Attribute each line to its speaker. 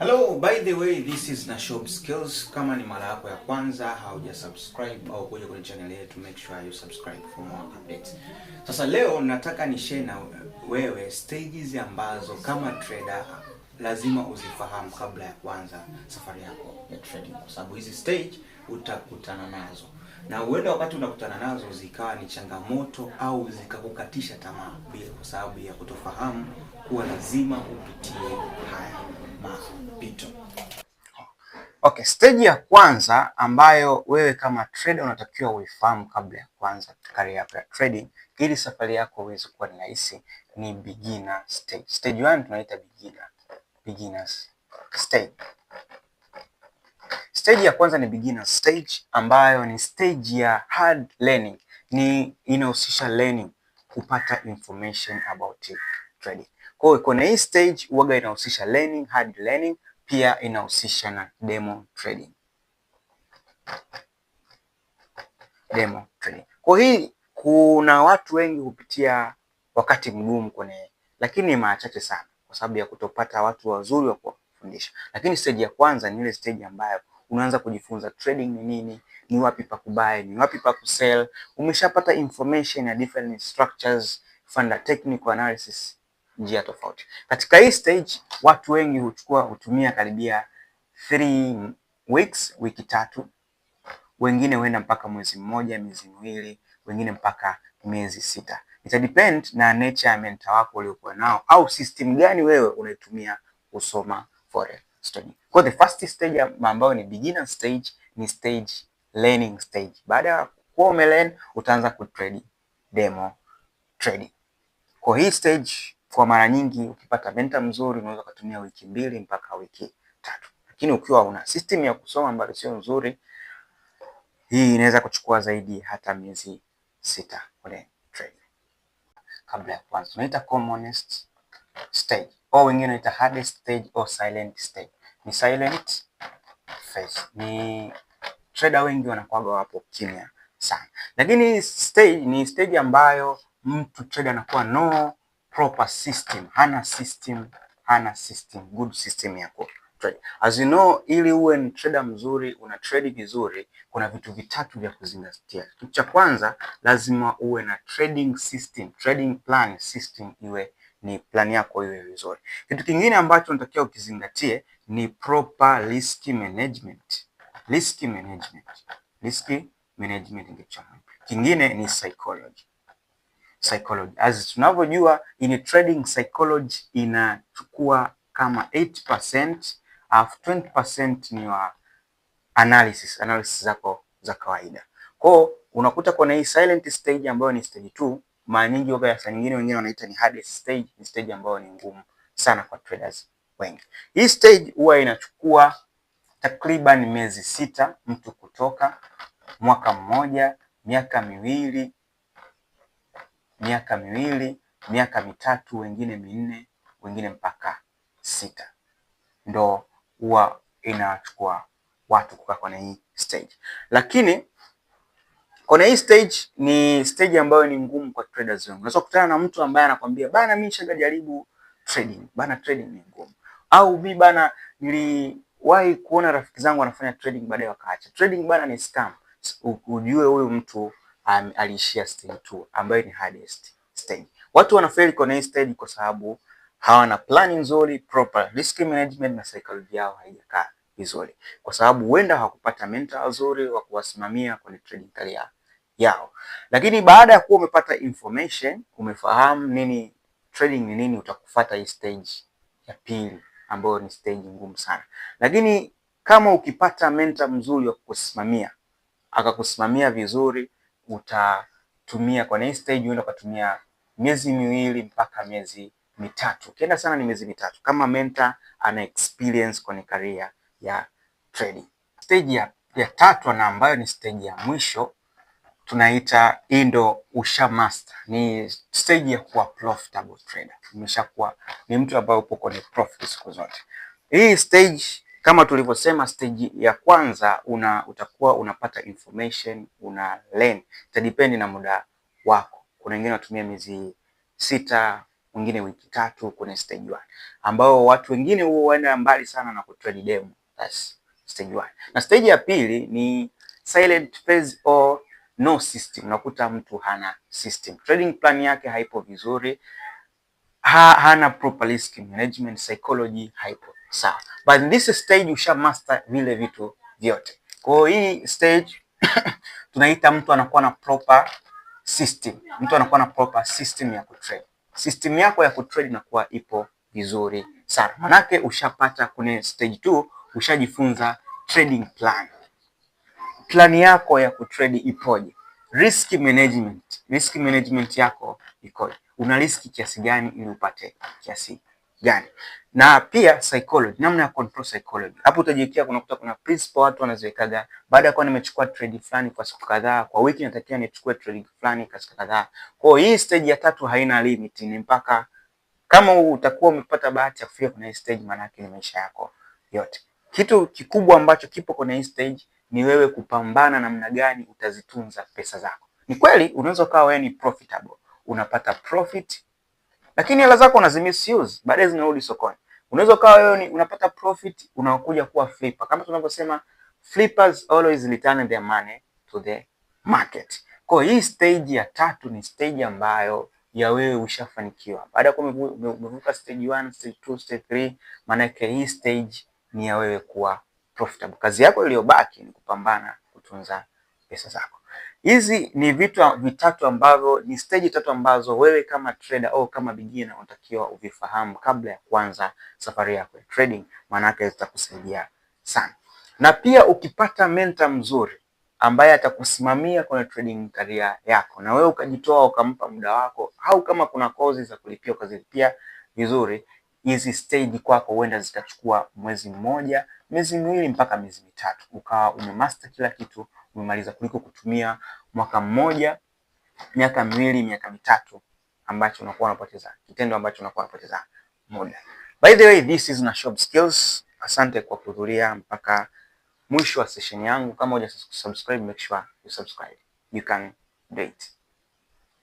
Speaker 1: Hello, by the way, this is Nashob Skills. Kama ni mara yako ya kwanza hauja subscribe au kuja kwenye channel yetu, make sure you subscribe for more updates. Sasa leo nataka ni share na wewe stages ambazo kama trader lazima uzifahamu kabla ya kuanza safari yako ya trading, kwa sababu hizi stage utakutana nazo na huenda wakati unakutana nazo zikawa ni changamoto au zikakukatisha tamaa bila, kwa sababu ya kutofahamu kuwa lazima upitie haya mapito.
Speaker 2: Okay, stage ya kwanza ambayo wewe kama trader unatakiwa uifahamu kabla ya kuanza career yako ya trading ili safari yako iweze kuwa ni rahisi ni beginner stage. Stage 1 tunaita beginners stage. Stage ya kwanza ni beginner stage ambayo ni stage ya hard learning. Ni inahusisha learning, kupata information about trading. Kwa hiyo kwenye hii stage huwa inahusisha learning, hard learning, pia inahusisha na demo trading. Kwa hii kuna watu wengi hupitia wakati mgumu kwenye, lakini ni mara chache sana kwa sababu ya kutopata watu wazuri wa kufundisha. Lakini stage ya kwanza ni ile stage ambayo unaanza kujifunza trading ni nini, ni wapi pa kubuy, ni wapi pa kusell. Umeshapata information ya different structures, funda technical analysis, njia tofauti. Katika hii stage watu wengi hutumia karibia 3 weeks, wiki 3. Wengine huenda mpaka mwezi mmoja, miezi miwili, wengine mpaka miezi 6. Ita depend na nature ya mentor wako uliokuwa nao au system gani wewe unaitumia kusoma forex trading. Kwa the first stage ambayo ni beginner stage ni stage learning stage. Baada ya kuwa umelearn utaanza kutrade demo trading. Kwa hii stage kwa mara nyingi ukipata mentor mzuri unaweza kutumia wiki 2 mpaka wiki 3. Lakini ukiwa una system ya kusoma ambayo sio nzuri, hii inaweza kuchukua zaidi hata miezi 6 kwenye trading. Kabla ya kwanza tunaita commonest stage au wengine wanaita hardest stage au silent stage. Ni silent phase. Ni trader wengi wanakuwa wapo kimya sana. Lakini stage ni stage ambayo mtu trader anakuwa no proper system, hana system, good system yako. As you know, ili uwe ni trader mzuri, una trade vizuri, kuna vitu vitatu vya kuzingatia. Kitu cha kwanza lazima uwe na trading system, trading plan system, iwe ni plan yako iwe vizuri. Kitu kingine ambacho unatakiwa ukizingatie ni proper risk management. Risk management ndicho. Kingine ni psychology. As tunavyojua in trading, psychology inachukua kama 8%, 20% ni wa analysis zako za kawaida. Kwa unakuta kuna hii silent stage ambayo ni stage 2, mara nyingi waga saa nyingine wengine wanaita ni hardest stage, ni stage ambayo ni ngumu sana kwa traders wengi. Hii stage huwa inachukua takriban miezi 6 mtu kutoka, mwaka mmoja, miaka miwili, miaka mitatu, wengine 4, wengine mpaka 6. Ndo huwa inachukua watu kukaa kwenye hii stage. Lakini kwenye hii stage ni stage ambayo ni ngumu kwa traders wengi. Unaweza kukutana na mtu ambaye anakuambia bana, mimi nishajaribu trading, bana trading ni ngumu. Au mimi bana niliwahi kuona rafiki zangu wanafanya trading baadaye wakaacha. Trading bana ni scam. Ujue huyu mtu aliishia stage 2 ambayo ni hardest stage. Watu wanafeli kwenye hii stage kwa sababu hawana plan nzuri, proper risk management, na psychology yao haijakaa vizuri, kwa sababu huenda hawakupata mentor nzuri wa kuwasimamia kwenye trading career yao. Lakini baada ya kuwa umepata information, umefahamu nini trading ni nini, utakufuata hii stage ya pili ambayo ni stage ngumu sana. Lakini kama ukipata mentor mzuri wa kukusimamia, akakusimamia vizuri, utatumia kwenye hii stage uenda kutumia miezi 2 mpaka miezi 3. Ukienda sana ni miezi 3 kama mentor ana experience kwenye career ya trading. Stage ya tatu na ambayo ni stage ya mwisho tunaita ndo usha master. Ni stage ya kuwa profitable trader. Umeshakuwa ni mtu ambaye upo kwenye profit siku zote. Hii stage kama tulivyosema, stage ya kwanza utakuwa unapata information, una learn. Ita depend na muda wako. Kuna wengine wanatumia miezi 6, wengine wiki 3 kwenye stage 1, ambao watu wengine huenda mbali sana na kutrade demo. That's stage 1. Na stage ya pili ni silent phase or no system. Unakuta mtu hana system, trading plan yake haipo vizuri, hana proper risk management, psychology haipo sawa. But in this stage usha master vile vitu vyote. Kwa hiyo hii stage tunaita mtu anakuwa na proper system. Mtu anakuwa na proper system ya kutrade. System yako ya kutrade inakuwa ipo vizuri sana. Manake ushapata kwenye stage 2 ushajifunza trading plan. Plan yako ya kutrade ipoje? Risk management yako ikoje? Una riski kiasi gani ili upate kiasi gani? Na pia psychology, namna ya control psychology. Hapo utajiwekea, kuna principle watu wanaziwekaga, baada ya kuwa nimechukua trade fulani kwa siku kadhaa, kwa wiki natakiwa nichukue trade fulani kwa siku kadhaa. Kwa hiyo hii stage ya 3 haina limit, ni mpaka kama utakuwa umepata bahati ya kufika kwenye hii stage, maana yake ni maisha yako yote. Kitu kikubwa ambacho kipo kwenye hii stage ni wewe kupambana namna gani utazitunza pesa zako. Ni kweli unaweza kuwa wewe ni profitable, unapata profit, lakini hela zako unazimisuse, baadaye zinarudi sokoni. Unaweza kuwa wewe unapata profit, unakuja kuwa flipper. Kama tunavyosema, flippers always return their money to the market. Kwa hii stage ya 3 ni stage ambayo ya wewe ushafanikiwa. Baada ya kuwa umevuka stage 1, stage 2, stage 3, maana yake hii stage ni ya wewe kuwa profitable. Kazi yako iliyobaki ni kupambana kutunza pesa zako. Hizi ni vitu vitatu ambavyo ni stage 3 ambazo wewe kama trader au kama beginner unatakiwa uvifahamu kabla ya kuanza safari yako ya trading, maana yake zitakusaidia sana. Na pia ukipata mentor mzuri ambaye atakusimamia kwenye trading career yako, na wewe ukajitoa ukampa muda wako, au kama kuna kozi za kulipia ukazilipia vizuri, hizi stage kwako huenda zitachukua mwezi mmoja, miezi miwili mpaka miezi mitatu, ukawa umemaster kila kitu, umemaliza, kuliko kutumia mwaka mmoja, miaka miwili, miaka mitatu ambacho unakuwa unapoteza kitendo, ambacho unakuwa unapoteza muda. By the way, this is Nashob Skills. Asante kwa kuhudhuria mpaka mwisho wa session yangu. Kama hujasubscribe, make sure you subscribe. You can do it.